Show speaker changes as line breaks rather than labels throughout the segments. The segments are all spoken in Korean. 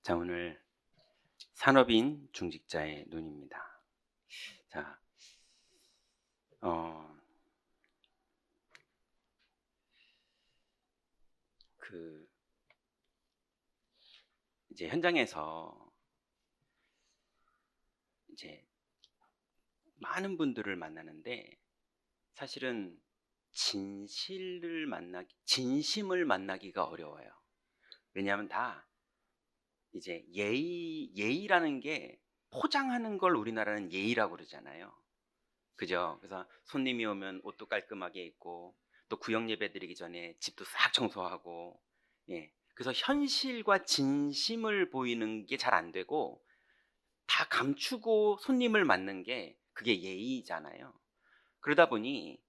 자, 오늘 산업인 중직자의 눈입니다. 자, 어, 그 이제 현장에서 이제 많은 분들을 만나는데 사실은 진심을 만나기가 어려워요. 왜냐하면 다 이제 예의라는 게 포장하는 걸 우리나라는 예의라고 그러잖아요. 그죠? 그래서 손님이 오면 옷도 깔끔하게 입고 또 구역 예배 드리기 전에 집도 싹 청소하고, 예. 그래서 현실과 진심을 보이는 게 잘 안 되고 다 감추고 손님을 맞는 게 그게 예의잖아요. 그러다 보니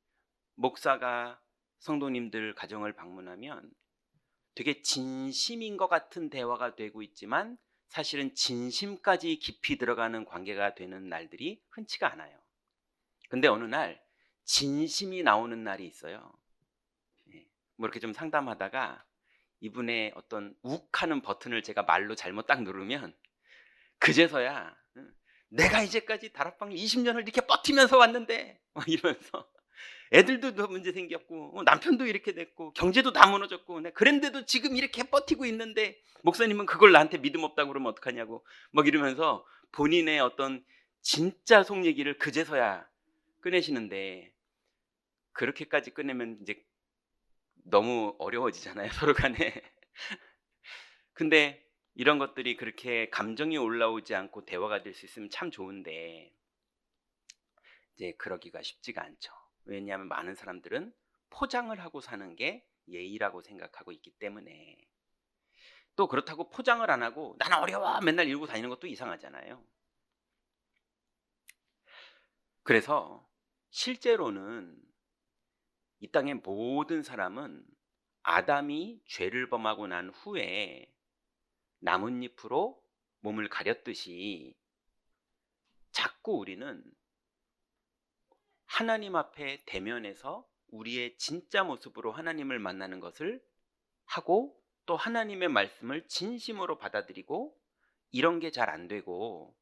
목사가 성도님들 가정을 방문하면 되게 진심인 것 같은 대화가 되고 있지만 사실은 진심까지 깊이 들어가는 관계가 되는 날들이 흔치가 않아요. 근데 어느 날 진심이 나오는 날이 있어요. 예. 뭐 이렇게 좀 상담하다가 이분의 어떤 욱하는 버튼을 제가 말로 잘못 딱 누르면 그제서야 내가 이제까지 다락방을 20년을 이렇게 버티면서 왔는데 막 이러면서 애들도 더 문제 생겼고 남편도 이렇게 됐고 경제도 다 무너졌고 그런데도 지금 이렇게 버티고 있는데 목사님은 그걸 나한테 믿음 없다고 그러면 어떡하냐고 막 이러면서 본인의 어떤 진짜 속 얘기를 그제서야 꺼내시는데, 그렇게까지 꺼내면 이제 너무 어려워지잖아요, 서로 간에. 근데 이런 것들이 그렇게 감정이 올라오지 않고 대화가 될 수 있으면 참 좋은데 이제 그러기가 쉽지가 않죠. 왜냐하면 많은 사람들은 포장을 하고 사는 게 예의라고 생각하고 있기 때문에. 또 그렇다고 포장을 안 하고 나는 어려워 맨날 이러고 다니는 것도 이상하잖아요. 그래서 실제로는 이 땅의 모든 사람은 아담이 죄를 범하고 난 후에 나뭇잎으로 몸을 가렸듯이 자꾸 우리는 하나님 앞에 대면해서 우리의 진짜 모습으로 하나님을 만나는 것을 하고 또 하나님의 말씀을 진심으로 받아들이고 이런 게 잘 안 되고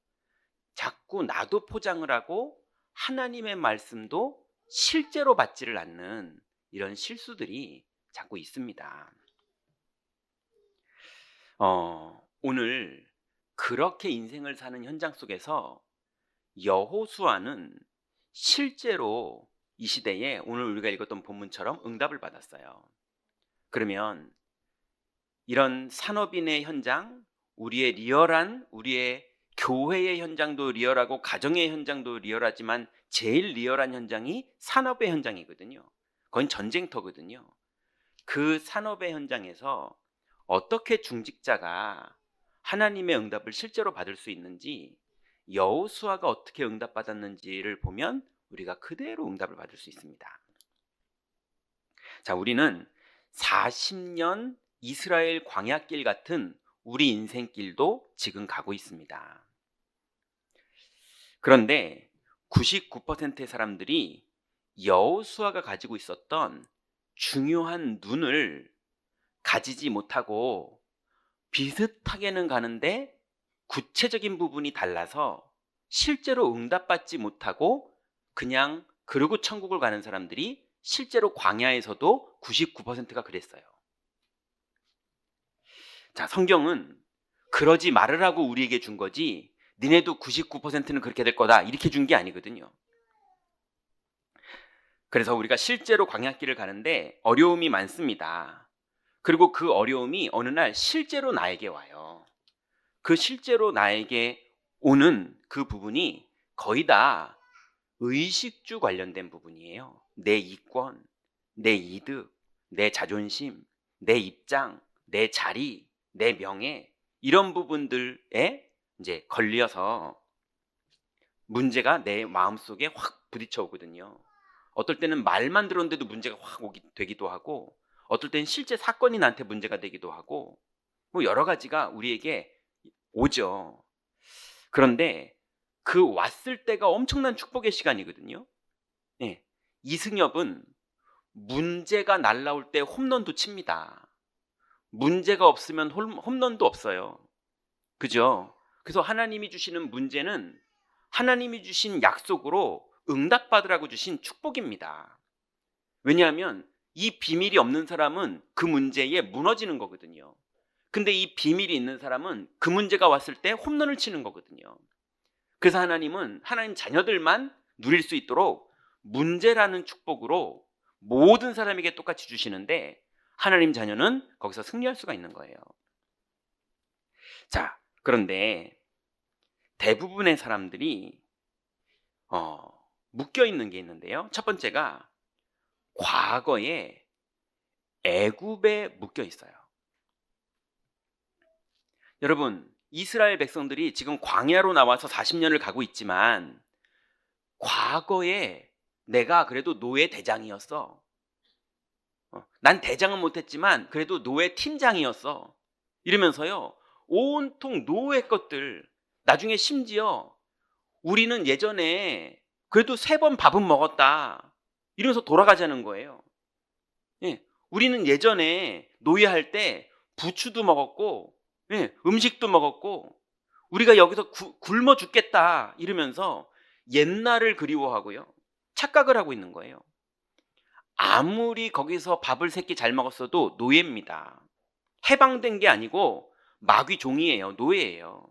자꾸 나도 포장을 하고 하나님의 말씀도 실제로 받지를 않는 이런 실수들이 자꾸 있습니다. 오늘 그렇게 인생을 사는 현장 속에서 여호수아는 실제로 이 시대에 오늘 우리가 읽었던 본문처럼 응답을 받았어요. 그러면 이런 산업인의 현장, 우리의 교회의 현장도 리얼하고 가정의 현장도 리얼하지만 제일 리얼한 현장이 산업의 현장이거든요. 그건 전쟁터거든요. 그 산업의 현장에서 어떻게 중직자가 하나님의 응답을 실제로 받을 수 있는지, 여호수아가 어떻게 응답받았는지를 보면 우리가 그대로 응답을 받을 수 있습니다. 자, 우리는 40년 이스라엘 광야길 같은 우리 인생길도 지금 가고 있습니다. 그런데 99%의 사람들이 여호수아가 가지고 있었던 중요한 눈을 가지지 못하고 비슷하게는 가는데 구체적인 부분이 달라서 실제로 응답받지 못하고 그냥 그러고 천국을 가는 사람들이 실제로 광야에서도 99%가 그랬어요. 자, 성경은 그러지 말으라고 우리에게 준 거지 니네도 99%는 그렇게 될 거다 이렇게 준 게 아니거든요. 그래서 우리가 실제로 광야길을 가는데 어려움이 많습니다. 그리고 그 어려움이 어느 날 실제로 나에게 와요. 그 실제로 나에게 오는 그 부분이 거의 다 의식주 관련된 부분이에요. 내 이권, 내 이득, 내 자존심, 내 입장, 내 자리, 내 명예, 이런 부분들에 이제 걸려서 문제가 내 마음속에 확 부딪혀 오거든요. 어떨 때는 말만 들었는데도 문제가 확 되기도 하고, 어떨 때는 실제 사건이 나한테 문제가 되기도 하고, 뭐 여러 가지가 우리에게 오죠. 그런데 그 왔을 때가 엄청난 축복의 시간이거든요. 네. 이승엽은 문제가 날라올 때 홈런도 칩니다. 문제가 없으면 홈런도 없어요. 그죠? 그래서 하나님이 주시는 문제는 하나님이 주신 약속으로 응답받으라고 주신 축복입니다. 왜냐하면 이 비밀이 없는 사람은 그 문제에 무너지는 거거든요. 근데 이 비밀이 있는 사람은 그 문제가 왔을 때 홈런을 치는 거거든요. 그래서 하나님은 하나님 자녀들만 누릴 수 있도록 문제라는 축복으로 모든 사람에게 똑같이 주시는데 하나님 자녀는 거기서 승리할 수가 있는 거예요. 자, 그런데 대부분의 사람들이 묶여 있는 게 있는데요. 첫 번째가 과거에 애굽에 묶여 있어요. 여러분, 이스라엘 백성들이 지금 광야로 나와서 40년을 가고 있지만 과거에 내가 그래도 노예 대장이었어. 난 대장은 못했지만 그래도 노예 팀장이었어. 이러면서요, 온통 노예 것들, 나중에 심지어 우리는 예전에 그래도 3번 밥은 먹었다, 이러면서 돌아가자는 거예요. 예, 우리는 예전에 노예할 때 부추도 먹었고, 예, 음식도 먹었고, 우리가 여기서 굶어 죽겠다 이러면서 옛날을 그리워하고요, 착각을 하고 있는 거예요. 아무리 거기서 밥을 3끼 잘 먹었어도 노예입니다. 해방된 게 아니고 마귀 종이에요. 노예예요.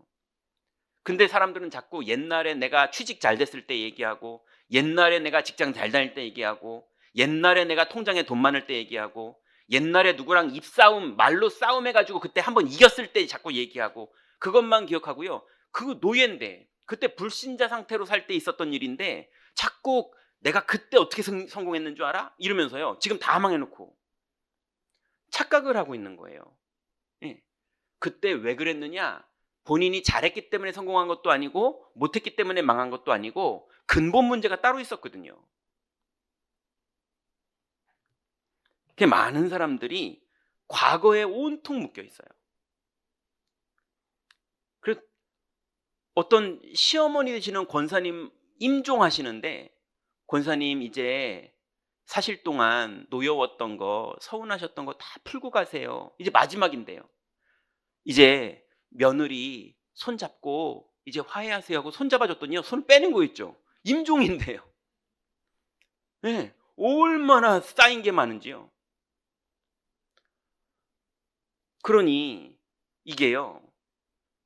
근데 사람들은 자꾸 옛날에 내가 취직 잘 됐을 때 얘기하고, 옛날에 내가 직장 잘 다닐 때 얘기하고, 옛날에 내가 통장에 돈 많을 때 얘기하고, 옛날에 누구랑 입싸움, 말로 싸움해가지고 그때 한번 이겼을 때 자꾸 얘기하고, 그것만 기억하고요. 그거 노예인데, 그때 불신자 상태로 살 때 있었던 일인데 자꾸 내가 그때 어떻게 성공했는 줄 알아? 이러면서요, 지금 다 망해놓고 착각을 하고 있는 거예요. 예. 그때 왜 그랬느냐? 본인이 잘했기 때문에 성공한 것도 아니고 못했기 때문에 망한 것도 아니고 근본 문제가 따로 있었거든요. 많은 사람들이 과거에 온통 묶여 있어요. 그래서 어떤 시어머니 되시는 권사님 임종하시는데, 권사님 이제 사실 동안 노여웠던 거, 서운하셨던 거 다 풀고 가세요. 이제 마지막인데요. 이제 며느리 손 잡고 이제 화해하세요 하고 손 잡아줬더니요, 손을 빼는 거 있죠. 임종인데요. 네, 얼마나 쌓인 게 많은지요. 그러니 이게요,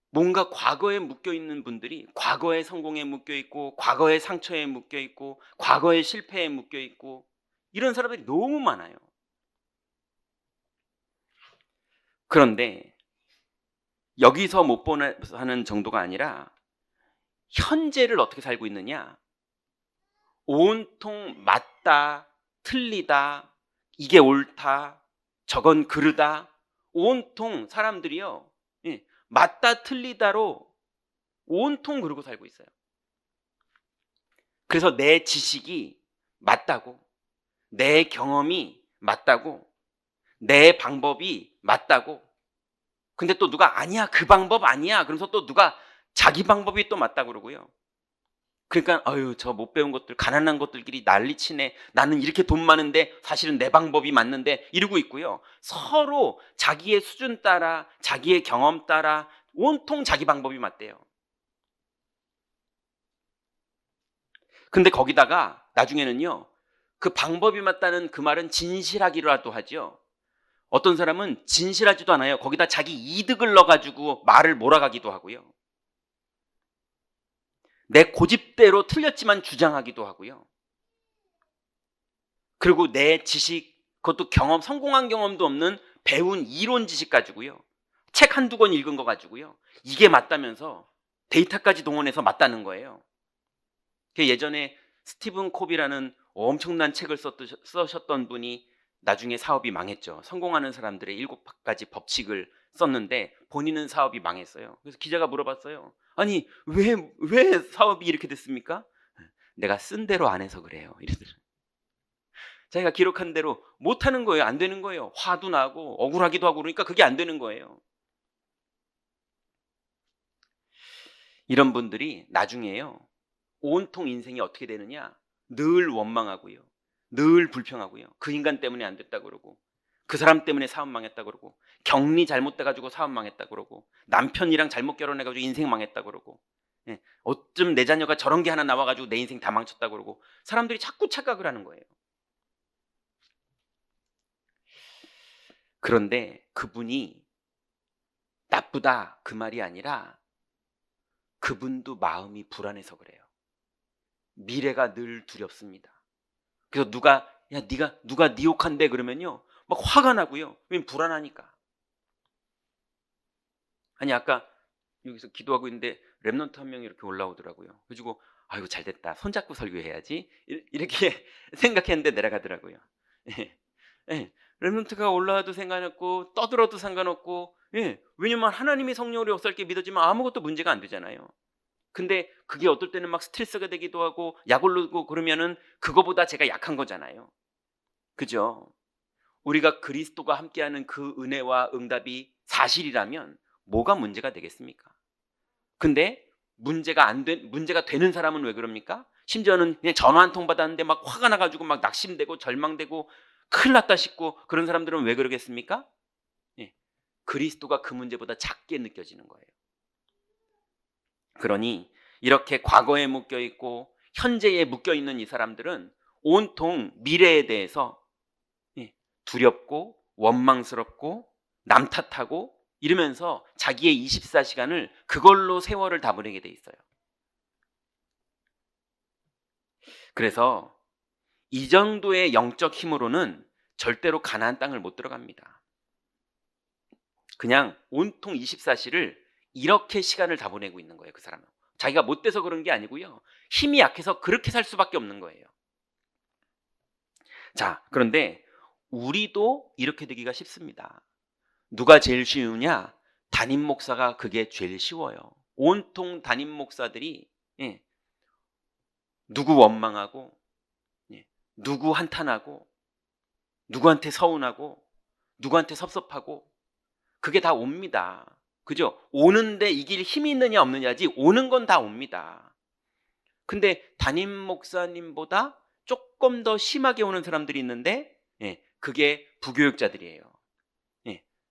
뭔가 과거에 묶여 있는 분들이 과거의 성공에 묶여 있고, 과거의 상처에 묶여 있고, 과거의 실패에 묶여 있고, 이런 사람들이 너무 많아요. 그런데 여기서 못 보는 정도가 아니라 현재를 어떻게 살고 있느냐, 온통 맞다, 틀리다, 이게 옳다, 저건 그르다, 온통 사람들이요, 맞다 틀리다로 온통 그러고 살고 있어요. 그래서 내 지식이 맞다고, 내 경험이 맞다고, 내 방법이 맞다고. 근데 또 누가 아니야, 그 방법 아니야, 그러면서 또 누가 자기 방법이 또 맞다고 그러고요. 그러니까 아유, 저 못 배운 것들, 가난한 것들끼리 난리치네, 나는 이렇게 돈 많은데 사실은 내 방법이 맞는데, 이러고 있고요. 서로 자기의 수준 따라, 자기의 경험 따라 온통 자기 방법이 맞대요. 근데 거기다가 나중에는요, 그 방법이 맞다는 그 말은 진실하기라도 하죠. 어떤 사람은 진실하지도 않아요. 거기다 자기 이득을 넣어가지고 말을 몰아가기도 하고요. 내 고집대로 틀렸지만 주장하기도 하고요. 그리고 내 지식, 그것도 경험, 성공한 경험도 없는 배운 이론 지식 가지고요, 책 한두 권 읽은 거 가지고요, 이게 맞다면서 데이터까지 동원해서 맞다는 거예요. 예전에 스티븐 코비라는 엄청난 책을 쓰셨던 분이 나중에 사업이 망했죠. 성공하는 사람들의 7가지 법칙을 썼는데 본인은 사업이 망했어요. 그래서 기자가 물어봤어요. 아니, 왜 사업이 이렇게 됐습니까? 내가 쓴 대로 안 해서 그래요, 이러더라고요. 자기가 기록한 대로 못하는 거예요. 안 되는 거예요. 화도 나고 억울하기도 하고, 그러니까 그게 안 되는 거예요. 이런 분들이 나중에요, 온통 인생이 어떻게 되느냐, 늘 원망하고요, 늘 불평하고요, 그 인간 때문에 안 됐다 그러고, 그 사람 때문에 사업 망했다 그러고, 격리 잘못돼가지고 사업 망했다 그러고, 남편이랑 잘못 결혼해가지고 인생 망했다 그러고, 예, 어쩜 내 자녀가 저런 게 하나 나와가지고 내 인생 다 망쳤다 그러고, 사람들이 자꾸 착각을 하는 거예요. 그런데 그분이 나쁘다 그 말이 아니라 그분도 마음이 불안해서 그래요. 미래가 늘 두렵습니다. 그래서 누가 누가 네 욕한대 그러면요 막 화가 나고요. 왜냐면 불안하니까. 아니 아까 여기서 기도하고 있는데 랩넌트 한 명이 이렇게 올라오더라고요. 그래가지고 아이고 잘됐다. 손잡고 설교해야지 이렇게 생각했는데 내려가더라고요. 예. 예. 랩넌트가 올라와도 상관없고 떠들어도 상관없고, 예. 왜냐면 하나님이 성령으로 역사할 게 믿어지면 아무것도 문제가 안 되잖아요. 근데 그게 어떨 때는 막 스트레스가 되기도 하고 약 오르고 그러면은 그거보다 제가 약한 거잖아요. 그죠? 우리가 그리스도가 함께하는 그 은혜와 응답이 사실이라면 뭐가 문제가 되겠습니까? 근데 문제가 되는 사람은 왜 그럽니까? 심지어는 그냥 전화 한 통 받았는데 막 화가 나가지고 막 낙심되고 절망되고 큰일 났다 싶고 그런 사람들은 왜 그러겠습니까? 예, 그리스도가 그 문제보다 작게 느껴지는 거예요. 그러니 이렇게 과거에 묶여 있고 현재에 묶여 있는 이 사람들은 온통 미래에 대해서 두렵고 원망스럽고 남 탓하고 이러면서 자기의 24시간을 그걸로 세월을 다 보내게 돼 있어요. 그래서 이 정도의 영적 힘으로는 절대로 가나안 땅을 못 들어갑니다. 그냥 온통 24시를 이렇게 시간을 다 보내고 있는 거예요. 그 사람은 자기가 못돼서 그런 게 아니고요, 힘이 약해서 그렇게 살 수밖에 없는 거예요. 자, 그런데 우리도 이렇게 되기가 쉽습니다. 누가 제일 쉬우냐? 담임 목사가 그게 제일 쉬워요. 온통 담임 목사들이 누구 원망하고, 누구 한탄하고, 누구한테 서운하고, 누구한테 섭섭하고, 그게 다 옵니다. 그죠? 오는데 이길 힘이 있느냐 없느냐지 오는 건 다 옵니다. 근데 담임 목사님보다 조금 더 심하게 오는 사람들이 있는데, 그게 부교육자들이에요.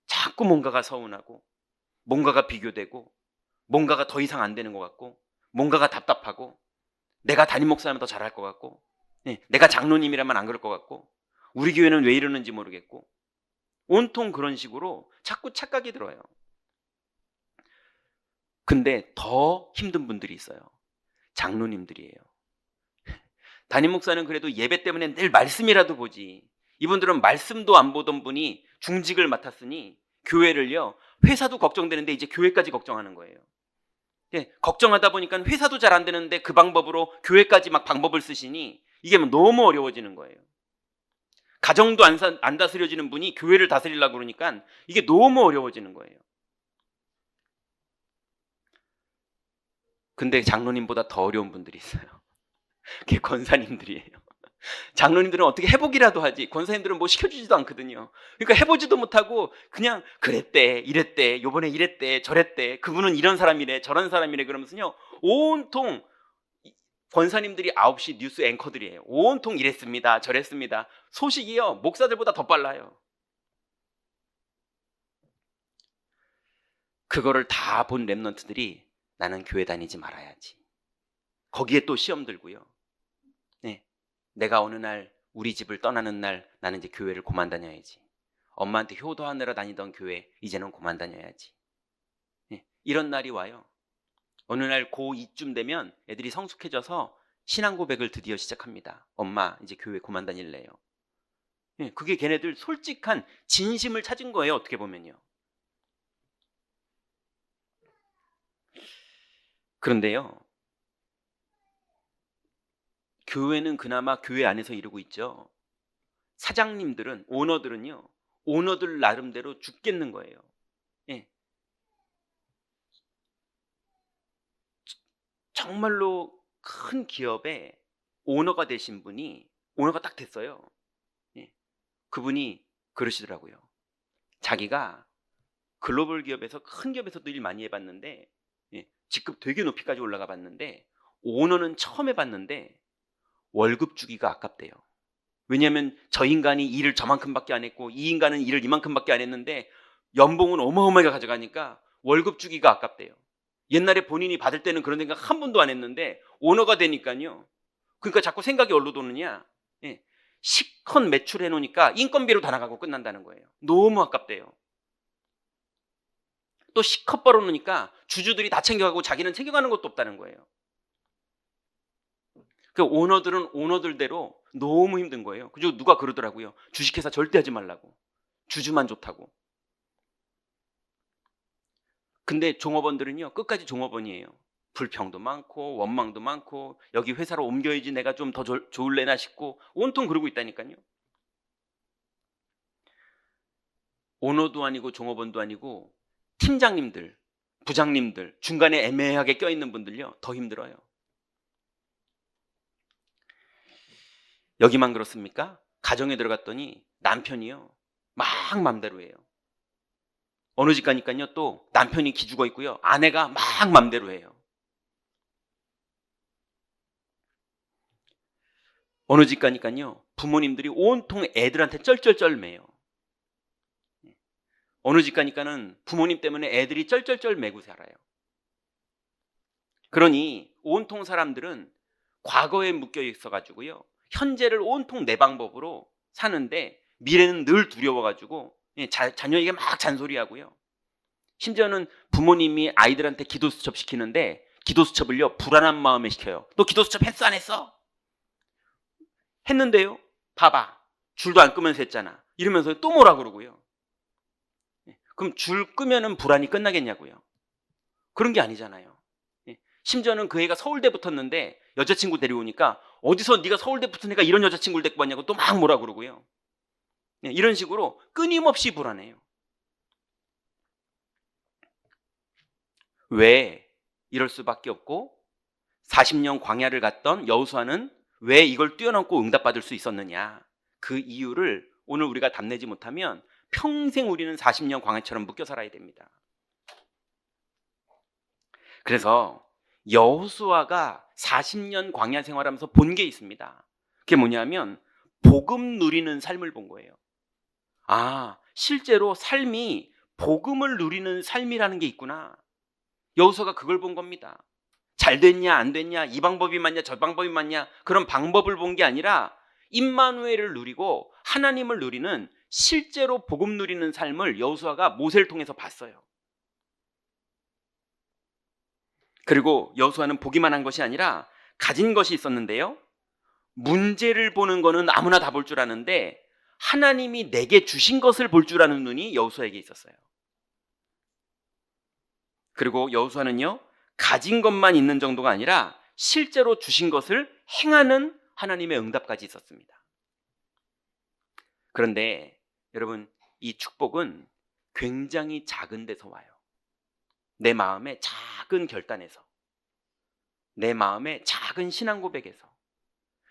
자꾸 뭔가가 서운하고, 뭔가가 비교되고, 뭔가가 더 이상 안 되는 것 같고, 뭔가가 답답하고, 내가 담임 목사님은 더 잘할 것 같고, 내가 장로님이라면 안 그럴 것 같고, 우리 교회는 왜 이러는지 모르겠고, 온통 그런 식으로 자꾸 착각이 들어요. 근데 더 힘든 분들이 있어요. 장로님들이에요. 담임 목사는 그래도 예배 때문에 늘 말씀이라도 보지, 이분들은 말씀도 안 보던 분이 중직을 맡았으니 교회를요, 회사도 걱정되는데 이제 교회까지 걱정하는 거예요. 걱정하다 보니까 회사도 잘 안 되는데 그 방법으로 교회까지 막 방법을 쓰시니 이게 너무 어려워지는 거예요. 가정도 안 다스려지는 분이 교회를 다스리려고 그러니까 이게 너무 어려워지는 거예요. 근데 장로님보다 더 어려운 분들이 있어요. 그게 권사님들이에요. 장로님들은 어떻게 해보기라도 하지, 권사님들은 뭐 시켜주지도 않거든요. 그러니까 해보지도 못하고 그냥 그랬대, 이랬대, 요번에 이랬대, 저랬대, 그분은 이런 사람이래, 저런 사람이래 그러면서요, 온통 권사님들이 9시 뉴스 앵커들이에요. 온통 이랬습니다, 저랬습니다. 소식이요 목사들보다 더 빨라요. 그거를 다 본 랩런트들이 나는 교회 다니지 말아야지, 거기에 또 시험 들고요, 내가 어느 날 우리 집을 떠나는 날 나는 이제 교회를 그만 다녀야지, 엄마한테 효도하느라 다니던 교회 이제는 그만 다녀야지, 이런 날이 와요. 어느 날 고2쯤 되면 애들이 성숙해져서 신앙 고백을 드디어 시작합니다. 엄마 이제 교회 그만 다닐래요. 그게 걔네들 솔직한 진심을 찾은 거예요. 어떻게 보면요. 그런데요, 교회는 그나마 교회 안에서 이루고 있죠. 사장님들은, 오너들은요, 오너들 나름대로 죽겠는 거예요. 정말로 큰 기업의 오너가 되신 분이, 오너가 딱 됐어요. 그분이 그러시더라고요. 자기가 글로벌 기업에서, 큰 기업에서도 일 많이 해봤는데, 직급 되게 높이까지 올라가 봤는데, 오너는 처음 해봤는데 월급 주기가 아깝대요. 왜냐하면 저 인간이 일을 저만큼밖에 안 했고 이 인간은 일을 이만큼밖에 안 했는데 연봉은 어마어마하게 가져가니까 월급 주기가 아깝대요. 옛날에 본인이 받을 때는 그런 생각 한 번도 안 했는데 오너가 되니까요. 그러니까 자꾸 생각이 어디로 도느냐. 예. 실컷 매출해 놓으니까 인건비로 다 나가고 끝난다는 거예요. 너무 아깝대요. 또 실컷 벌어 놓으니까 주주들이 다 챙겨가고 자기는 챙겨가는 것도 없다는 거예요. 그 오너들은 오너들대로 너무 힘든 거예요. 그리고 누가 그러더라고요. 주식회사 절대 하지 말라고. 주주만 좋다고. 근데 종업원들은요, 끝까지 종업원이에요. 불평도 많고 원망도 많고 여기 회사로 옮겨야지 내가 좀 더 좋을래나 싶고 온통 그러고 있다니까요. 오너도 아니고 종업원도 아니고 팀장님들, 부장님들, 중간에 애매하게 껴있는 분들요, 더 힘들어요. 여기만 그렇습니까? 가정에 들어갔더니 남편이요, 막 맘대로 해요. 어느 집 가니까요, 또 남편이 기죽어 있고요, 아내가 막 맘대로 해요. 어느 집 가니까요, 부모님들이 온통 애들한테 쩔쩔쩔매요. 어느 집 가니까는 부모님 때문에 애들이 쩔쩔쩔 매고 살아요. 그러니 온통 사람들은 과거에 묶여 있어가지고요, 현재를 온통 내 방법으로 사는데 미래는 늘 두려워가지고 자녀에게 막 잔소리하고요. 심지어는 부모님이 아이들한테 기도 수첩 시키는데 기도 수첩을요, 불안한 마음에 시켜요. 너 기도 수첩 했어 안 했어? 했는데요. 봐봐, 줄도 안 끄면서 했잖아. 이러면서 또 뭐라 그러고요. 그럼 줄 끄면은 불안이 끝나겠냐고요. 그런 게 아니잖아요. 심지어는 그 애가 서울대 붙었는데 여자친구 데려오니까 어디서 네가 서울대 붙은 애가 이런 여자친구를 데리고 왔냐고 또 막 뭐라 그러고요. 이런 식으로 끊임없이 불안해요. 왜 이럴 수밖에 없고 40년 광야를 갔던 여호수아는 왜 이걸 뛰어넘고 응답받을 수 있었느냐, 그 이유를 오늘 우리가 답내지 못하면 평생 우리는 40년 광야처럼 묶여 살아야 됩니다. 그래서 여호수아가 40년 광야 생활하면서 본 게 있습니다. 그게 뭐냐면 복음 누리는 삶을 본 거예요. 아, 실제로 삶이 복음을 누리는 삶이라는 게 있구나. 여호수아가 그걸 본 겁니다. 잘 됐냐 안 됐냐, 이 방법이 맞냐 저 방법이 맞냐, 그런 방법을 본 게 아니라 임마누엘을 누리고 하나님을 누리는, 실제로 복음 누리는 삶을 여호수아가 모세를 통해서 봤어요. 그리고 여호수아는 보기만 한 것이 아니라 가진 것이 있었는데요, 문제를 보는 거는 아무나 다 볼 줄 아는데 하나님이 내게 주신 것을 볼 줄 아는 눈이 여호수아에게 있었어요. 그리고 여호수아는요, 가진 것만 있는 정도가 아니라 실제로 주신 것을 행하는 하나님의 응답까지 있었습니다. 그런데 여러분, 이 축복은 굉장히 작은 데서 와요. 내 마음의 작은 결단에서, 내 마음의 작은 신앙 고백에서,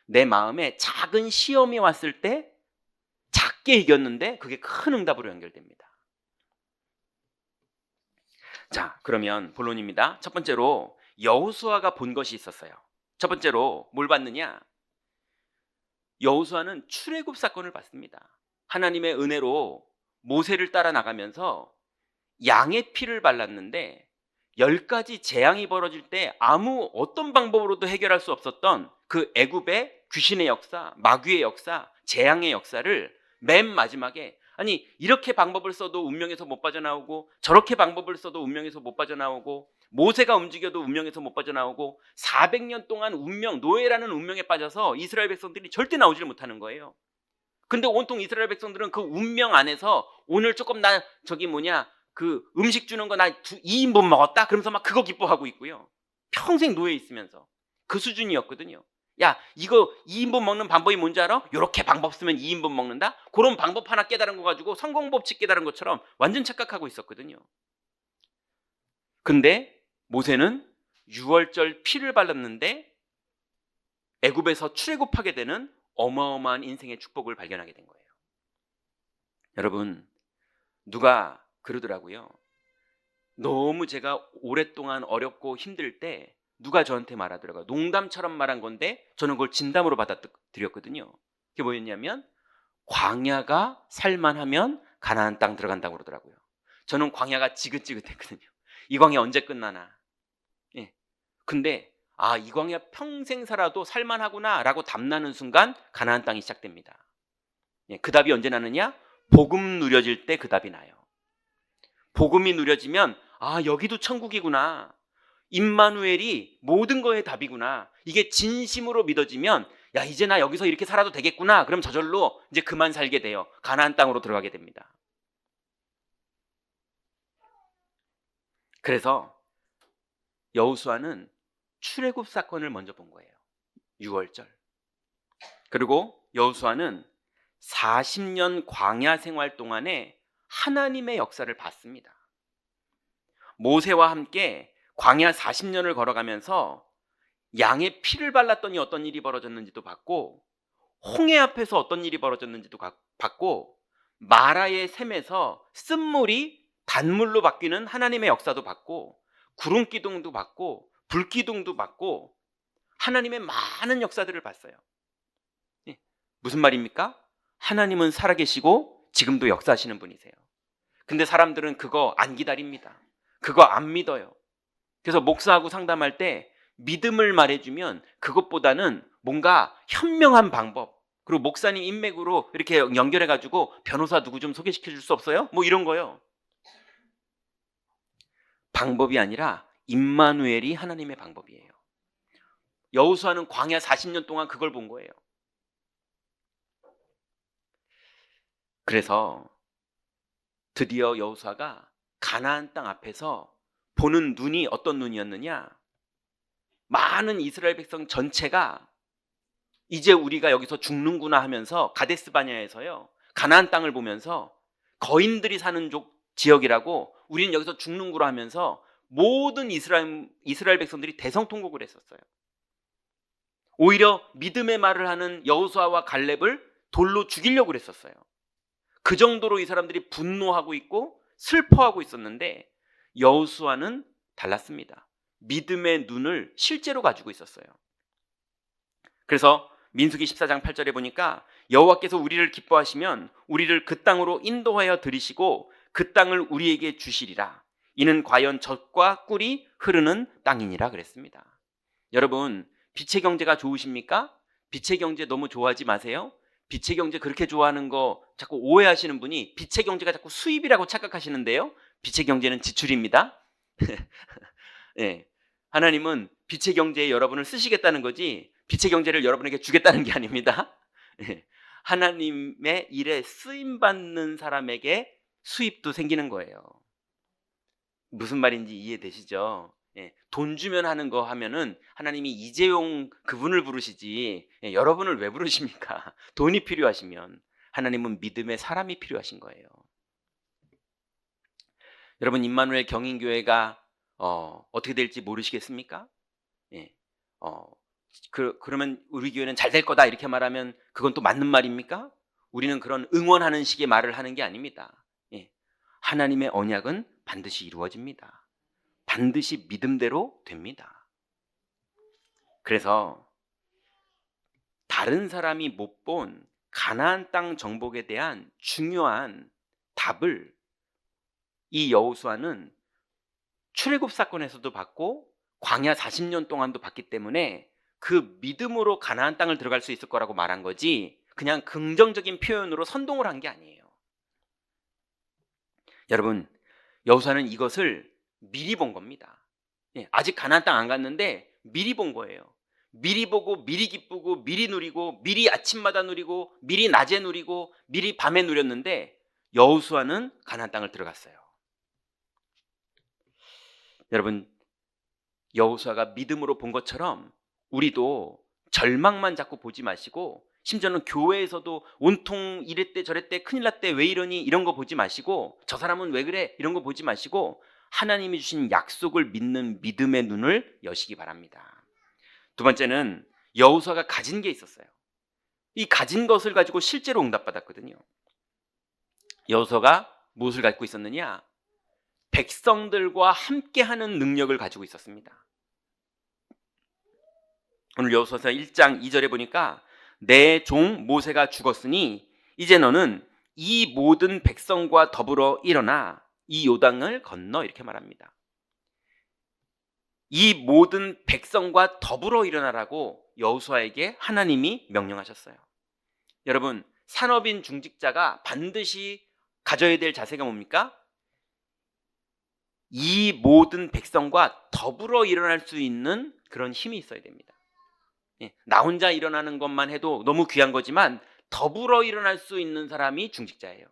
내 마음에 작은 시험이 왔을 때 작게 이겼는데 그게 큰 응답으로 연결됩니다. 자, 그러면 본론입니다. 첫 번째로 여호수아가 본 것이 있었어요. 첫 번째로 뭘 봤느냐? 여호수아는 출애굽 사건을 봤습니다. 하나님의 은혜로 모세를 따라 나가면서 양의 피를 발랐는데 10가지 재앙이 벌어질 때 아무 어떤 방법으로도 해결할 수 없었던 그 애굽의 귀신의 역사, 마귀의 역사, 재앙의 역사를 맨 마지막에, 아니 이렇게 방법을 써도 운명에서 못 빠져나오고 저렇게 방법을 써도 운명에서 못 빠져나오고 모세가 움직여도 운명에서 못 빠져나오고 400년 동안 운명, 노예라는 운명에 빠져서 이스라엘 백성들이 절대 나오질 못하는 거예요. 근데 온통 이스라엘 백성들은 그 운명 안에서 오늘 조금 나 그 음식 주는 거 나 2인분 먹었다? 그러면서 막 그거 기뻐하고 있고요. 평생 노예에 있으면서 그 수준이었거든요. 야, 이거 2인분 먹는 방법이 뭔지 알아? 요렇게 방법 쓰면 2인분 먹는다? 그런 방법 하나 깨달은 거 가지고 성공법칙 깨달은 것처럼 완전 착각하고 있었거든요. 근데 모세는 6월절 피를 발랐는데 애굽에서 출애굽하게 되는 어마어마한 인생의 축복을 발견하게 된 거예요. 여러분, 누가 그러더라고요. 너무 제가 오랫동안 어렵고 힘들 때 누가 저한테 말하더라고요. 농담처럼 말한 건데 저는 그걸 진담으로 받아들였거든요. 그게 뭐였냐면 광야가 살만하면 가나안 땅 들어간다고 그러더라고요. 저는 광야가 지긋지긋했거든요. 이 광야 언제 끝나나. 예. 근데 이 광야 평생 살아도 살만하구나라고 답나는 순간 가나안 땅이 시작됩니다. 예. 그 답이 언제 나느냐? 복음 누려질 때 그 답이 나요. 복음이 누려지면 여기도 천국이구나. 임마누엘이 모든 거의 답이구나. 이게 진심으로 믿어지면 이제 나 여기서 이렇게 살아도 되겠구나. 그럼 저절로 이제 그만 살게 돼요. 가나안 땅으로 들어가게 됩니다. 그래서 여호수아는 출애굽 사건을 먼저 본 거예요. 6월절. 그리고 여호수아는 40년 광야 생활 동안에 하나님의 역사를 봤습니다. 모세와 함께 광야 40년을 걸어가면서 양의 피를 발랐더니 어떤 일이 벌어졌는지도 봤고, 홍해 앞에서 어떤 일이 벌어졌는지도 봤고, 마라의 샘에서 쓴물이 단물로 바뀌는 하나님의 역사도 봤고, 구름 기둥도 봤고, 불 기둥도 봤고, 하나님의 많은 역사들을 봤어요. 무슨 말입니까? 하나님은 살아계시고 지금도 역사하시는 분이세요. 근데 사람들은 그거 안 기다립니다. 그거 안 믿어요. 그래서 목사하고 상담할 때 믿음을 말해주면 그것보다는 뭔가 현명한 방법, 그리고 목사님 인맥으로 이렇게 연결해가지고 변호사 누구 좀 소개시켜 줄 수 없어요? 뭐 이런 거요. 방법이 아니라 임마누엘이 하나님의 방법이에요. 여호수아는 광야 40년 동안 그걸 본 거예요. 그래서 드디어 여호수아가 가나안 땅 앞에서 보는 눈이 어떤 눈이었느냐? 많은 이스라엘 백성 전체가 이제 우리가 여기서 죽는구나 하면서 가데스 바냐에서요, 가나안 땅을 보면서 거인들이 사는 지역이라고 우리는 여기서 죽는구나 하면서 모든 이스라엘 백성들이 대성통곡을 했었어요. 오히려 믿음의 말을 하는 여호수아와 갈렙을 돌로 죽이려고 그랬었어요. 그 정도로 이 사람들이 분노하고 있고 슬퍼하고 있었는데 여호수아는 달랐습니다. 믿음의 눈을 실제로 가지고 있었어요. 그래서 민수기 14장 8절에 보니까 여호와께서 우리를 기뻐하시면 우리를 그 땅으로 인도하여 들이시고 그 땅을 우리에게 주시리라. 이는 과연 젖과 꿀이 흐르는 땅이니라 그랬습니다. 여러분, 빛의 경제가 좋으십니까? 빛의 경제 너무 좋아하지 마세요. 빛의 경제 그렇게 좋아하는 거 자꾸 오해하시는 분이 빛의 경제가 자꾸 수입이라고 착각하시는데요. 빛의 경제는 지출입니다. 네. 하나님은 빛의 경제에 여러분을 쓰시겠다는 거지 빛의 경제를 여러분에게 주겠다는 게 아닙니다. 네. 하나님의 일에 쓰임받는 사람에게 수입도 생기는 거예요. 무슨 말인지 이해되시죠? 예, 돈 주면 하는 거 하면은 하나님이 이재용 그분을 부르시지 여러분을 왜 부르십니까? 돈이 필요하시면. 하나님은 믿음의 사람이 필요하신 거예요. 여러분, 임마누엘 경인교회가 어떻게 될지 모르시겠습니까? 예, 그러면 우리 교회는 잘 될 거다 이렇게 말하면 그건 또 맞는 말입니까? 우리는 그런 응원하는 식의 말을 하는 게 아닙니다. 예, 하나님의 언약은 반드시 이루어집니다. 반드시 믿음대로 됩니다. 그래서 다른 사람이 못 본 가나안 땅 정복에 대한 중요한 답을 이 여호수아는 출애굽 사건에서도 받고 광야 40년 동안도 받기 때문에 그 믿음으로 가나안 땅을 들어갈 수 있을 거라고 말한 거지 그냥 긍정적인 표현으로 선동을 한 게 아니에요. 여러분, 여호수아는 이것을 미리 본 겁니다. 아직 가나안 땅 안 갔는데 미리 본 거예요. 미리 보고 미리 기쁘고 미리 누리고 미리 아침마다 누리고 미리 낮에 누리고 미리 밤에 누렸는데 여호수아는 가나안 땅을 들어갔어요. 여러분, 여호수아가 믿음으로 본 것처럼 우리도 절망만 자꾸 보지 마시고 심지어는 교회에서도 온통 이랬대 저랬대 큰일 났대 왜 이러니 이런 거 보지 마시고 저 사람은 왜 그래 이런 거 보지 마시고 하나님이 주신 약속을 믿는 믿음의 눈을 여시기 바랍니다. 두 번째는 여호수아가 가진 게 있었어요. 이 가진 것을 가지고 실제로 응답받았거든요. 여호수아가 무엇을 갖고 있었느냐? 백성들과 함께하는 능력을 가지고 있었습니다. 오늘 여호수아서 1장 2절에 보니까 내 종 모세가 죽었으니 이제 너는 이 모든 백성과 더불어 일어나 이 요단을 건너, 이렇게 말합니다. 이 모든 백성과 더불어 일어나라고 여호수아에게 하나님이 명령하셨어요. 여러분, 산업인 중직자가 반드시 가져야 될 자세가 뭡니까? 이 모든 백성과 더불어 일어날 수 있는 그런 힘이 있어야 됩니다. 나 혼자 일어나는 것만 해도 너무 귀한 거지만 더불어 일어날 수 있는 사람이 중직자예요.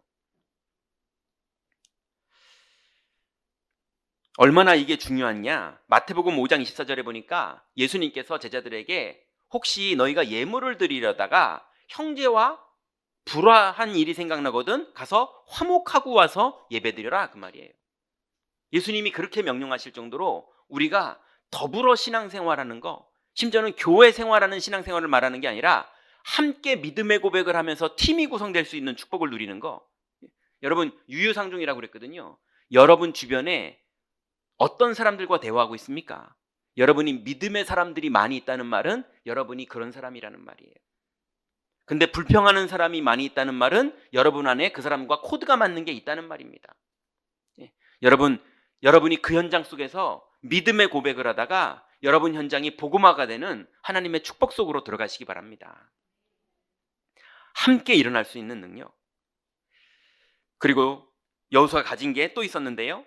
얼마나 이게 중요하냐? 마태복음 5장 24절에 보니까 예수님께서 제자들에게 혹시 너희가 예물을 드리려다가 형제와 불화한 일이 생각나거든 가서 화목하고 와서 예배드려라, 그 말이에요. 예수님이 그렇게 명령하실 정도로 우리가 더불어 신앙생활하는 거, 심지어는 교회 생활하는 신앙생활을 말하는 게 아니라 함께 믿음의 고백을 하면서 팀이 구성될 수 있는 축복을 누리는 거. 여러분, 유유상종이라고 그랬거든요. 여러분 주변에 어떤 사람들과 대화하고 있습니까? 여러분이 믿음의 사람들이 많이 있다는 말은 여러분이 그런 사람이라는 말이에요. 근데 불평하는 사람이 많이 있다는 말은 여러분 안에 그 사람과 코드가 맞는 게 있다는 말입니다. 여러분이 그 현장 속에서 믿음의 고백을 하다가 여러분 현장이 복음화가 되는 하나님의 축복 속으로 들어가시기 바랍니다. 함께 일어날 수 있는 능력. 그리고 여호수아가 가진 게 또 있었는데요.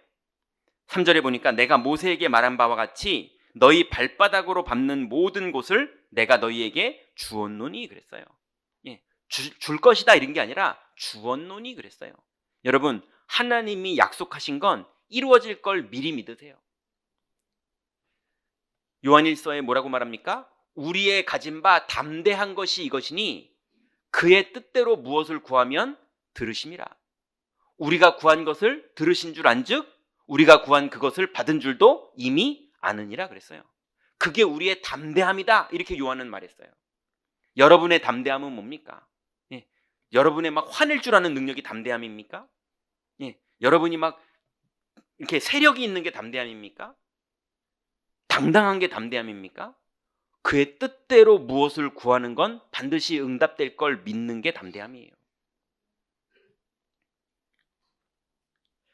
3절에 보니까 내가 모세에게 말한 바와 같이 너희 발바닥으로 밟는 모든 곳을 내가 너희에게 주었노니 그랬어요. 줄 것이다 이런 게 아니라 주었노니 그랬어요. 여러분, 하나님이 약속하신 건 이루어질 걸 미리 믿으세요. 요한일서에 뭐라고 말합니까? 우리의 가진 바 담대한 것이 이것이니 그의 뜻대로 무엇을 구하면 들으심이라. 우리가 구한 것을 들으신 줄 안즉 우리가 구한 그것을 받은 줄도 이미 아느니라 그랬어요. 그게 우리의 담대함이다, 이렇게 요한은 말했어요. 여러분의 담대함은 뭡니까? 여러분의 막 화낼 줄 아는 능력이 담대함입니까? 여러분이 막 이렇게 세력이 있는 게 담대함입니까? 당당한 게 담대함입니까? 그의 뜻대로 무엇을 구하는 건 반드시 응답될 걸 믿는 게 담대함이에요.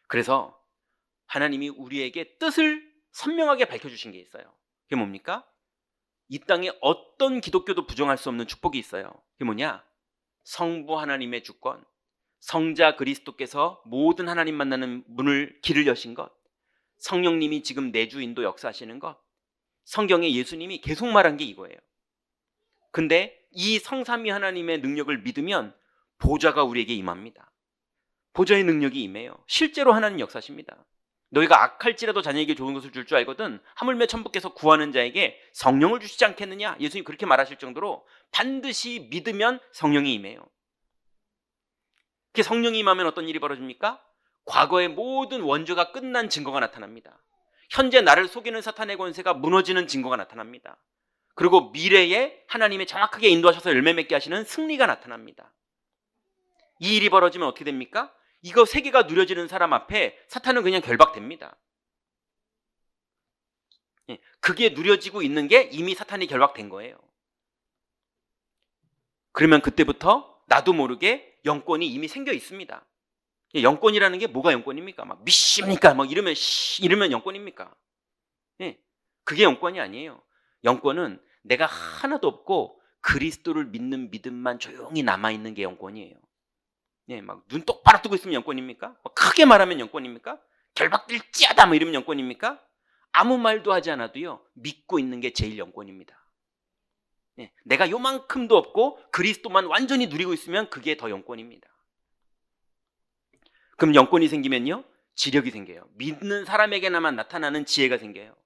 그래서 하나님이 우리에게 뜻을 선명하게 밝혀주신 게 있어요. 그게 뭡니까? 이 땅에 어떤 기독교도 부정할 수 없는 축복이 있어요. 그게 뭐냐? 성부 하나님의 주권, 성자 그리스도께서 모든 하나님 만나는 길을 여신 것, 성령님이 지금 내주 인도 역사하시는 것, 성경에 예수님이 계속 말한 게 이거예요. 근데 이 성삼위 하나님의 능력을 믿으면 보좌가 우리에게 임합니다. 보좌의 능력이 임해요. 실제로 하나님 역사십니다. 너희가 악할지라도 자녀에게 좋은 것을 줄 알거든 하물며 천부께서 구하는 자에게 성령을 주시지 않겠느냐, 예수님 그렇게 말하실 정도로 반드시 믿으면 성령이 임해요. 그 성령이 임하면 어떤 일이 벌어집니까? 과거의 모든 원죄가 끝난 증거가 나타납니다. 현재 나를 속이는 사탄의 권세가 무너지는 증거가 나타납니다. 그리고 미래에 하나님이 정확하게 인도하셔서 열매 맺게 하시는 승리가 나타납니다. 이 일이 벌어지면 어떻게 됩니까? 이거 세 개가 누려지는 사람 앞에 사탄은 그냥 결박됩니다. 그게 누려지고 있는 게 이미 사탄이 결박된 거예요. 그러면 그때부터 나도 모르게 영권이 이미 생겨 있습니다. 영권이라는 게 뭐가 영권입니까? 막 믿습니까? 막 이러면 영권입니까? 그게 영권이 아니에요. 영권은 내가 하나도 없고 그리스도를 믿는 믿음만 조용히 남아있는 게 영권이에요. 막 눈 똑바로 뜨고 있으면 영권입니까? 막 크게 말하면 영권입니까? 결박될지어다 뭐 이러면 영권입니까? 아무 말도 하지 않아도요, 믿고 있는 게 제일 영권입니다. 내가 요만큼도 없고 그리스도만 완전히 누리고 있으면 그게 더 영권입니다. 그럼 영권이 생기면요, 지력이 생겨요. 믿는 사람에게나만 나타나는 지혜가 생겨요.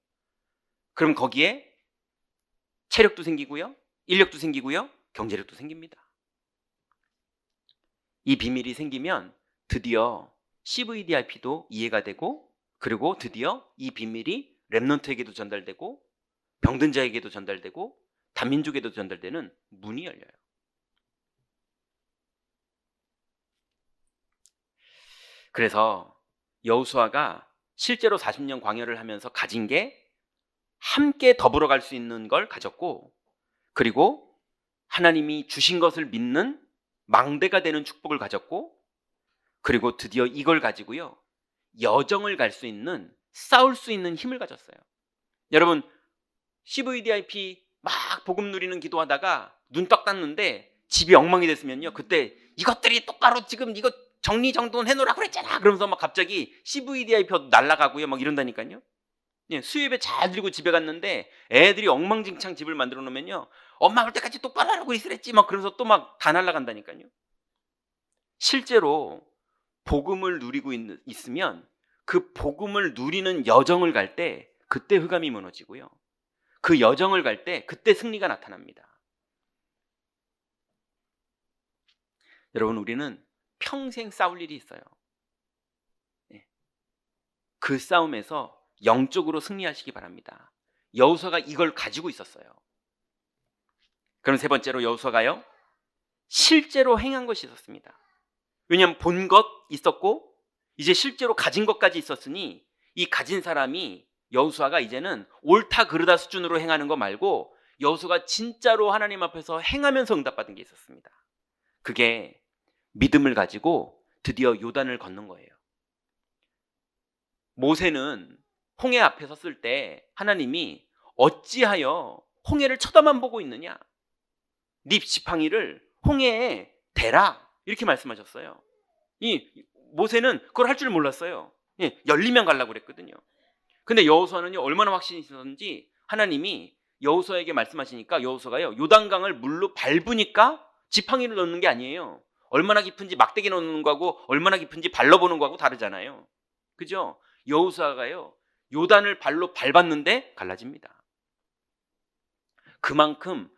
그럼 거기에 체력도 생기고요, 인력도 생기고요, 경제력도 생깁니다. 이 비밀이 생기면 드디어 CVDIP도 이해가 되고, 그리고 드디어 이 비밀이 렘넌트에게도 전달되고 병든 자에게도 전달되고 다민족에도 전달되는 문이 열려요. 그래서 여호수아가 실제로 40년 광야를 하면서 가진 게 함께 더불어 갈 수 있는 걸 가졌고, 그리고 하나님이 주신 것을 믿는 망대가 되는 축복을 가졌고, 그리고 드디어 이걸 가지고요, 여정을 갈 수 있는, 싸울 수 있는 힘을 가졌어요. 여러분, CVDIP 막 복음 누리는 기도하다가 눈 딱 떴는데 집이 엉망이 됐으면요, 그때 이것들이 똑바로 지금 이거 정리정돈 해놓으라 그랬잖아 그러면서 막 갑자기 CVDIP 날아가고요 막 이런다니까요. 예, 수요예배 잘 드리고 집에 갔는데 애들이 엉망진창 집을 만들어 놓으면요, 엄마 올 때까지 똑바로 하라고 있으랬지 막 그러면서 또 막 다 날아간다니까요. 실제로 복음을 누리고 있으면 그 복음을 누리는 여정을 갈 때 그때 흑암이 무너지고요, 그 여정을 갈 때 그때 승리가 나타납니다. 여러분, 우리는 평생 싸울 일이 있어요. 그 싸움에서 영적으로 승리하시기 바랍니다. 여호수아가 이걸 가지고 있었어요. 그럼 세 번째로 여호수아가요, 실제로 행한 것이 있었습니다. 왜냐하면 본 것 있었고 이제 실제로 가진 것까지 있었으니 이 가진 사람이, 여호수아가 이제는 옳다 그르다 수준으로 행하는 거 말고 여호수아가 진짜로 하나님 앞에서 행하면서 응답받은 게 있었습니다. 그게 믿음을 가지고 드디어 요단을 건넌 거예요. 모세는 홍해 앞에 섰을 때 하나님이 어찌하여 홍해를 쳐다만 보고 있느냐, 네 지팡이를 홍해에 대라 이렇게 말씀하셨어요. 이 모세는 그걸 할 줄 몰랐어요. 열리면 가려고 그랬거든요. 근데 여호수아는요, 얼마나 확신이 있었는지 하나님이 여호수아에게 말씀하시니까 여호수아가요, 요단강을 물로 밟으니까 지팡이를 넣는 게 아니에요. 얼마나 깊은지 막대기 넣는 거하고 얼마나 깊은지 발라보는 거하고 다르잖아요. 그죠? 여호수아가요, 요단을 발로 밟았는데 갈라집니다. 그만큼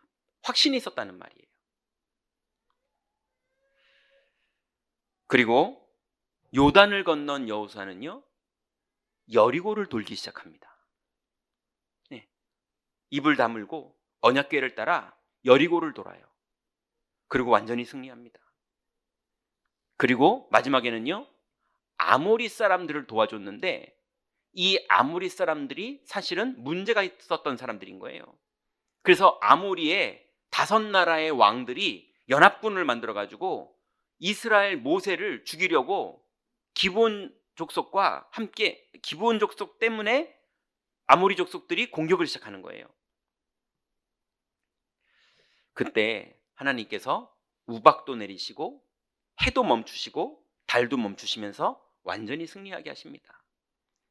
확신이 있었다는 말이에요. 그리고 요단을 건넌 여호수아는요, 여리고를 돌기 시작합니다. 입을 다물고 언약궤를 따라 여리고를 돌아요. 그리고 완전히 승리합니다. 그리고 마지막에는요, 아모리 사람들을 도와줬는데 이 아모리 사람들이 사실은 문제가 있었던 사람들인 거예요. 그래서 아모리의 5나라의 왕들이 연합군을 만들어가지고 이스라엘 모세를 죽이려고 기브온 족속과 함께, 기브온 족속 때문에 아모리 족속들이 공격을 시작하는 거예요. 그때 하나님께서 우박도 내리시고 해도 멈추시고 달도 멈추시면서 완전히 승리하게 하십니다.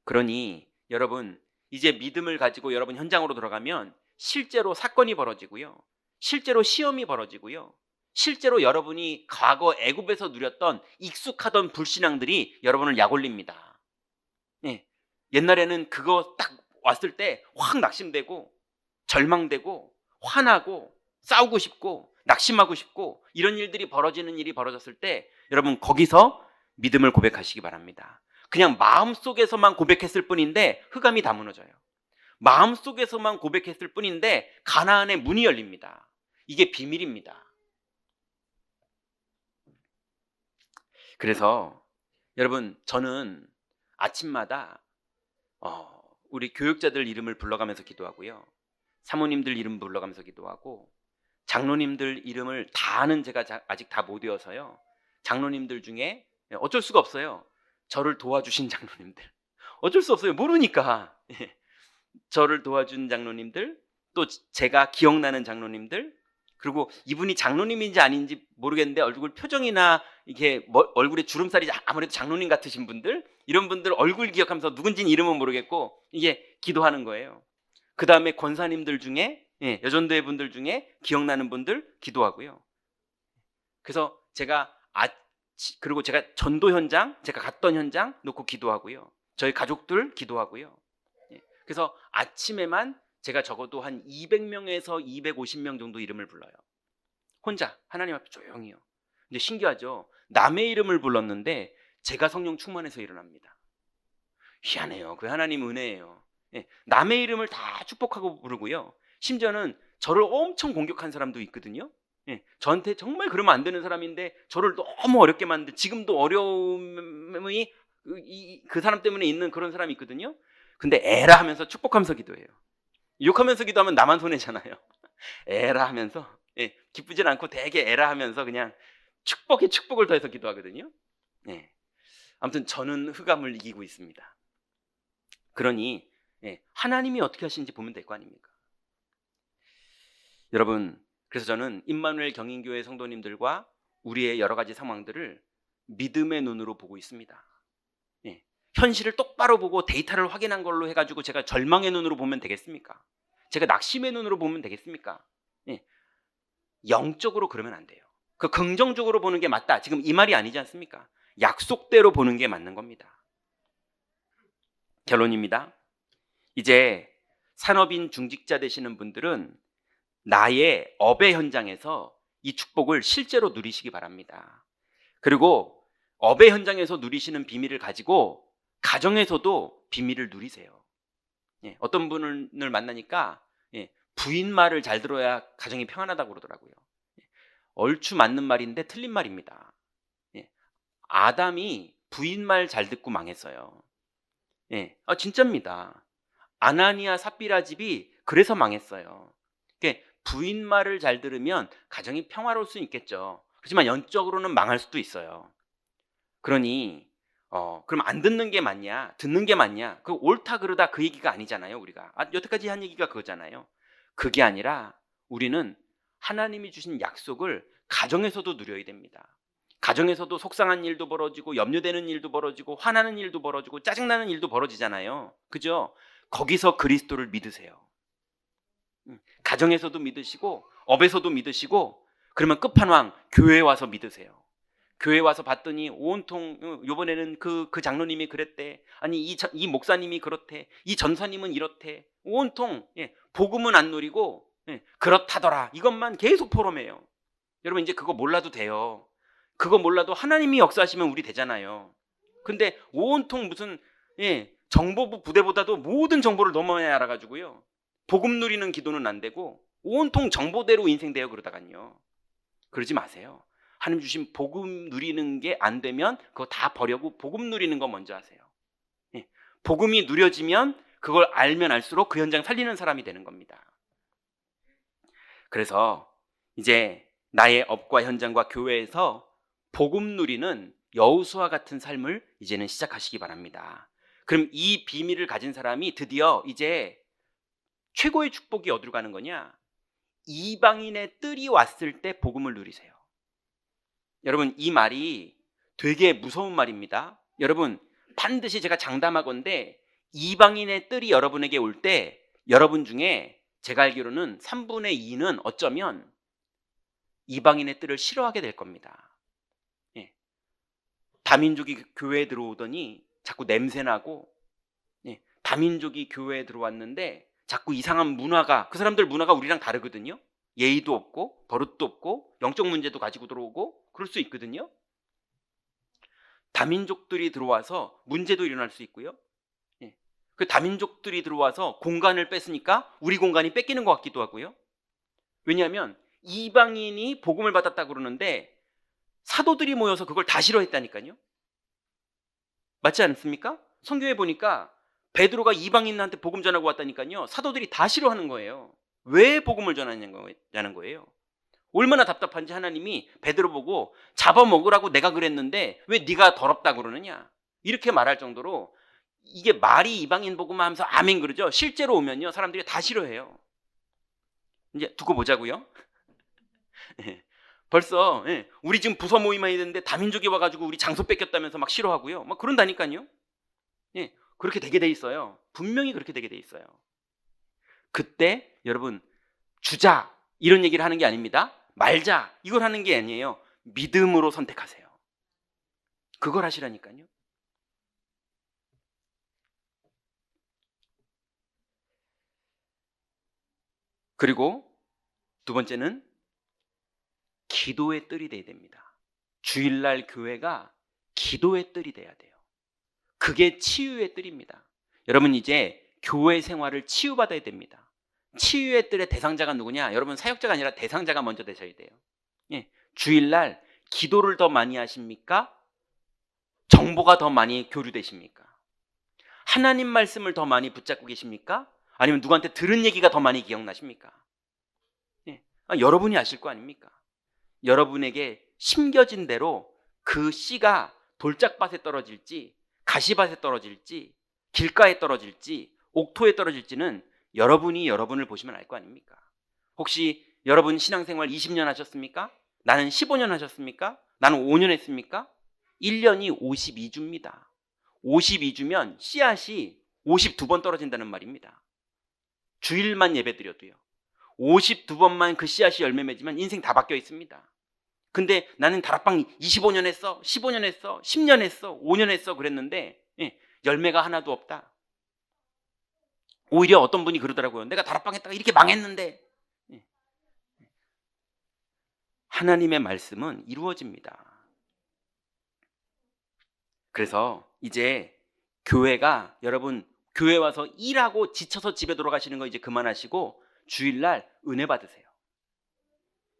그러니 여러분, 이제 믿음을 가지고 여러분 현장으로 들어가면 실제로 사건이 벌어지고요, 실제로 시험이 벌어지고요, 실제로 여러분이 과거 애굽에서 누렸던 익숙하던 불신앙들이 여러분을 약올립니다. 옛날에는 그거 딱 왔을 때 확 낙심되고 절망되고 화나고 싸우고 싶고 낙심하고 싶고 이런 일들이 벌어지는 일이 벌어졌을 때 여러분, 거기서 믿음을 고백하시기 바랍니다. 그냥 마음속에서만 고백했을 뿐인데 흑암이 다 무너져요. 마음속에서만 고백했을 뿐인데 가나안의 문이 열립니다. 이게 비밀입니다. 그래서 여러분, 저는 아침마다 우리 교육자들 이름을 불러가면서 기도하고요, 사모님들 이름 불러가면서 기도하고, 장로님들 이름을 다 아는 제가 아직 다 못 외워서요, 장로님들 중에 어쩔 수가 없어요, 저를 도와주신 장로님들, 어쩔 수 없어요, 모르니까. 저를 도와준 장로님들, 또 제가 기억나는 장로님들, 그리고 이분이 장로님인지 아닌지 모르겠는데 얼굴 표정이나 이게 얼굴에 주름살이 아무래도 장로님 같으신 분들, 이런 분들 얼굴 기억하면서 누군지는 이름은 모르겠고 이게 기도하는 거예요. 그 다음에 권사님들 중에, 여전도회 분들 중에 기억나는 분들 기도하고요. 그래서 그리고 제가 전도 현장, 제가 갔던 현장 놓고 기도하고요, 저희 가족들 기도하고요. 그래서 아침에만 제가 적어도 한 200명에서 250명 정도 이름을 불러요. 혼자 하나님 앞에 조용히요. 근데 신기하죠? 남의 이름을 불렀는데 제가 성령 충만해서 일어납니다. 희한해요. 그 하나님 은혜예요. 남의 이름을 다 축복하고 부르고요, 심지어는 저를 엄청 공격한 사람도 있거든요. 저한테 정말 그러면 안 되는 사람인데 저를 너무 어렵게 만든, 지금도 어려움이 그 사람 때문에 있는 그런 사람이 있거든요. 근데 에라 하면서 축복하면서 기도해요. 욕하면서 기도하면 나만 손해잖아요. 에라 하면서 예, 기쁘진 않고 되게 에라 하면서 그냥 축복에 축복을 더해서 기도하거든요. 예. 아무튼 저는 흑암을 이기고 있습니다. 그러니 하나님이 어떻게 하시는지 보면 될 거 아닙니까? 여러분, 그래서 저는 임마누엘 경인교회 성도님들과 우리의 여러 가지 상황들을 믿음의 눈으로 보고 있습니다. 현실을 똑바로 보고 데이터를 확인한 걸로 해가지고 제가 절망의 눈으로 보면 되겠습니까? 제가 낙심의 눈으로 보면 되겠습니까? 영적으로 그러면 안 돼요. 그 긍정적으로 보는 게 맞다, 지금 이 말이 아니지 않습니까? 약속대로 보는 게 맞는 겁니다. 결론입니다. 이제 산업인 중직자 되시는 분들은 나의 업의 현장에서 이 축복을 실제로 누리시기 바랍니다. 그리고 업의 현장에서 누리시는 비밀을 가지고 가정에서도 비밀을 누리세요. 어떤 분을 만나니까 부인 말을 잘 들어야 가정이 평안하다고 그러더라고요. 얼추 맞는 말인데 틀린 말입니다. 아담이 부인 말 잘 듣고 망했어요. 진짜입니다. 아나니아 삽비라 집이 그래서 망했어요. 부인 말을 잘 들으면 가정이 평화로울 수 있겠죠. 그렇지만 영적으로는 망할 수도 있어요. 그러니 그럼 안 듣는 게 맞냐, 듣는 게 맞냐, 그 옳다 그르다 그 얘기가 아니잖아요. 우리가 여태까지 한 얘기가 그거잖아요. 그게 아니라 우리는 하나님이 주신 약속을 가정에서도 누려야 됩니다. 가정에서도 속상한 일도 벌어지고 염려되는 일도 벌어지고 화나는 일도 벌어지고 짜증나는 일도 벌어지잖아요. 그죠? 거기서 그리스도를 믿으세요. 가정에서도 믿으시고 업에서도 믿으시고, 그러면 끝판왕 교회에 와서 믿으세요. 교회 와서 봤더니 온통 요번에는 그 장로님이 그랬대, 아니 이 목사님이 그렇대, 이 전사님은 이렇대, 온통 복음은 안 누리고 그렇다더라 이것만 계속 포럼해요. 여러분, 이제 그거 몰라도 돼요. 그거 몰라도 하나님이 역사하시면 우리 되잖아요. 근데 온통 무슨 정보부 부대보다도 모든 정보를 너무 많이 알아가지고요, 복음 누리는 기도는 안 되고 온통 정보대로 인생 돼요. 그러다간요, 그러지 마세요. 하나님 주신 복음 누리는 게 안 되면 그거 다 버리고 복음 누리는 거 먼저 하세요. 복음이 누려지면 그걸 알면 알수록 그 현장 살리는 사람이 되는 겁니다. 그래서 이제 나의 업과 현장과 교회에서 복음 누리는 여호수아 같은 삶을 이제는 시작하시기 바랍니다. 그럼 이 비밀을 가진 사람이 드디어 이제 최고의 축복이 어디로 가는 거냐? 이방인의 뜰이 왔을 때 복음을 누리세요. 여러분, 이 말이 되게 무서운 말입니다. 여러분, 반드시 제가 장담하건대 이방인의 뜰이 여러분에게 올 때 여러분 중에 제가 알기로는 3분의 2는 어쩌면 이방인의 뜰을 싫어하게 될 겁니다. 다민족이 교회에 들어오더니 자꾸 냄새나고, 다민족이 교회에 들어왔는데 자꾸 이상한 문화가, 그 사람들 문화가 우리랑 다르거든요. 예의도 없고 버릇도 없고 영적 문제도 가지고 들어오고 그럴 수 있거든요. 다민족들이 들어와서 문제도 일어날 수 있고요. 그 다민족들이 들어와서 공간을 뺏으니까 우리 공간이 뺏기는 것 같기도 하고요. 왜냐하면 이방인이 복음을 받았다고 그러는데 사도들이 모여서 그걸 다 싫어했다니까요. 맞지 않습니까? 성경에 보니까 베드로가 이방인한테 복음 전하고 왔다니까요, 사도들이 다 싫어하는 거예요. 왜 복음을 전하냐는 거예요. 얼마나 답답한지 하나님이 베드로 보고 잡아먹으라고 내가 그랬는데 왜 네가 더럽다고 그러느냐, 이렇게 말할 정도로, 이게 말이 이방인 복음하면서 아멘 그러죠. 실제로 오면요 사람들이 다 싫어해요. 이제 두고 보자고요. 벌써 우리 지금 부서 모임만 있는데 다민족이 와가지고 우리 장소 뺏겼다면서 막 싫어하고요, 막 그런다니까요. 그렇게 되게 돼 있어요. 분명히 그렇게 되게 돼 있어요. 그때 여러분, 주자 이런 얘기를 하는 게 아닙니다. 말자 이걸 하는 게 아니에요. 믿음으로 선택하세요. 그걸 하시라니까요. 그리고 두 번째는 기도의 뜰이 돼야 됩니다. 주일날 교회가 기도의 뜰이 돼야 돼요. 그게 치유의 뜰입니다. 여러분, 이제 교회 생활을 치유받아야 됩니다. 치유의 뜰의 대상자가 누구냐? 여러분, 사역자가 아니라 대상자가 먼저 되셔야 돼요. 주일날 기도를 더 많이 하십니까? 정보가 더 많이 교류되십니까? 하나님 말씀을 더 많이 붙잡고 계십니까? 아니면 누구한테 들은 얘기가 더 많이 기억나십니까? 여러분이 아실 거 아닙니까? 여러분에게 심겨진 대로 그 씨가 돌짝밭에 떨어질지 가시밭에 떨어질지 길가에 떨어질지 옥토에 떨어질지는 여러분이 여러분을 보시면 알 거 아닙니까? 혹시 여러분 신앙생활 20년 하셨습니까? 나는 15년 하셨습니까? 나는 5년 했습니까? 1년이 52주입니다. 52주면 씨앗이 52번 떨어진다는 말입니다. 주일만 예배드려도요. 52번만 그 씨앗이 열매 맺으면 인생 다 바뀌어 있습니다. 근데 나는 다락방 25년 했어, 15년 했어, 10년 했어, 5년 했어 그랬는데 열매가 하나도 없다. 오히려 어떤 분이 그러더라고요. 내가 다락방 했다가 이렇게 망했는데. 하나님의 말씀은 이루어집니다. 그래서 이제 교회가 여러분 교회 와서 일하고 지쳐서 집에 돌아가시는 거 이제 그만하시고 주일날 은혜 받으세요.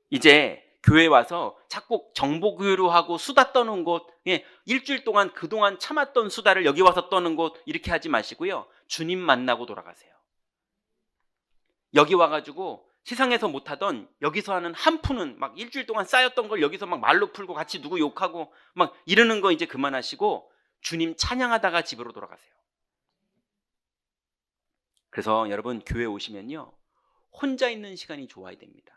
이제 교회 와서 자꾸 정보교류로 하고 수다 떠는 곳, 일주일 동안 그동안 참았던 수다를 여기 와서 떠는 곳 이렇게 하지 마시고요. 주님 만나고 돌아가세요. 여기 와가지고 세상에서 못하던 여기서 하는 한 푸는 막 일주일 동안 쌓였던 걸 여기서 막 말로 풀고 같이 누구 욕하고 막 이러는 거 이제 그만하시고 주님 찬양하다가 집으로 돌아가세요. 그래서 여러분 교회 오시면요. 혼자 있는 시간이 좋아야 됩니다.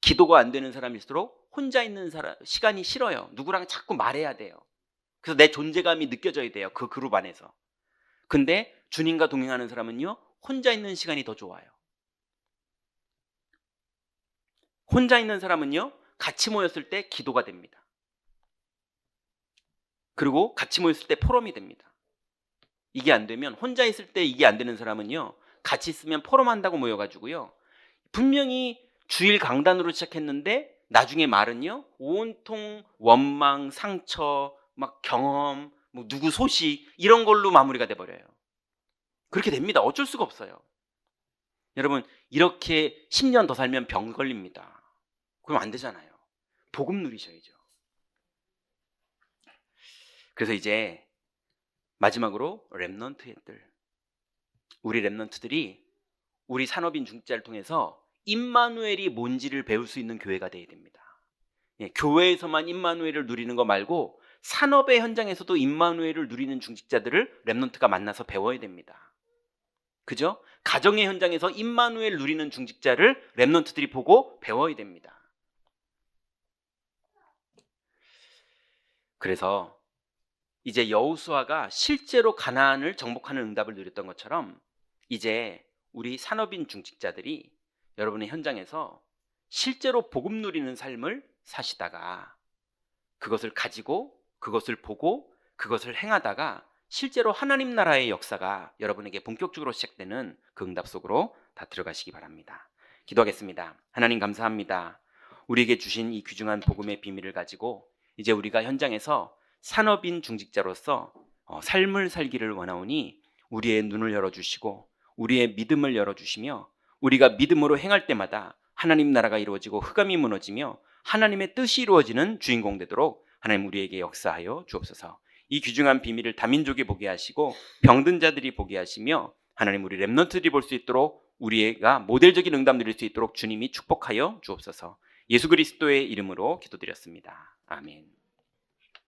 기도가 안 되는 사람일수록 혼자 있는 시간이 싫어요. 누구랑 자꾸 말해야 돼요. 그래서 내 존재감이 느껴져야 돼요. 그 그룹 안에서. 근데 주님과 동행하는 사람은요. 혼자 있는 시간이 더 좋아요. 혼자 있는 사람은요. 같이 모였을 때 기도가 됩니다. 그리고 같이 모였을 때 포럼이 됩니다. 이게 안 되면 혼자 있을 때 이게 안 되는 사람은요. 같이 있으면 포럼한다고 모여가지고요. 분명히 주일 강단으로 시작했는데 나중에 말은요. 온통 원망, 상처, 막 경험, 뭐 누구 소식 이런 걸로 마무리가 돼버려요. 그렇게 됩니다. 어쩔 수가 없어요. 여러분 이렇게 10년 더 살면 병 걸립니다. 그럼 안 되잖아요. 복음 누리셔야죠. 그래서 이제 마지막으로 렘넌트들, 우리 렘넌트들이 우리 산업인 중직자를 통해서 임마누엘이 뭔지를 배울 수 있는 교회가 되어야 됩니다. 교회에서만 임마누엘을 누리는 거 말고 산업의 현장에서도 임마누엘을 누리는 중직자들을 렘넌트가 만나서 배워야 됩니다. 그죠? 가정의 현장에서 임마누엘 누리는 중직자를 렘넌트들이 보고 배워야 됩니다. 그래서 이제 여호수아가 실제로 가나안을 정복하는 응답을 누렸던 것처럼 이제 우리 산업인 중직자들이 여러분의 현장에서 실제로 복음 누리는 삶을 사시다가 그것을 가지고 그것을 보고 그것을 행하다가 실제로 하나님 나라의 역사가 여러분에게 본격적으로 시작되는 그 응답 속으로 다 들어가시기 바랍니다. 기도하겠습니다. 하나님 감사합니다. 우리에게 주신 이 귀중한 복음의 비밀을 가지고 이제 우리가 현장에서 산업인 중직자로서 삶을 살기를 원하오니 우리의 눈을 열어주시고 우리의 믿음을 열어주시며 우리가 믿음으로 행할 때마다 하나님 나라가 이루어지고 흑암이 무너지며 하나님의 뜻이 이루어지는 주인공 되도록 하나님 우리에게 역사하여 주옵소서. 이 귀중한 비밀을 다민족이 보게 하시고 병든 자들이 보게 하시며 하나님 우리 렘넌트들이 볼 수 있도록 우리가 모델적인 응답 누릴 수 있도록 주님이 축복하여 주옵소서. 예수 그리스도의 이름으로 기도드렸습니다. 아멘.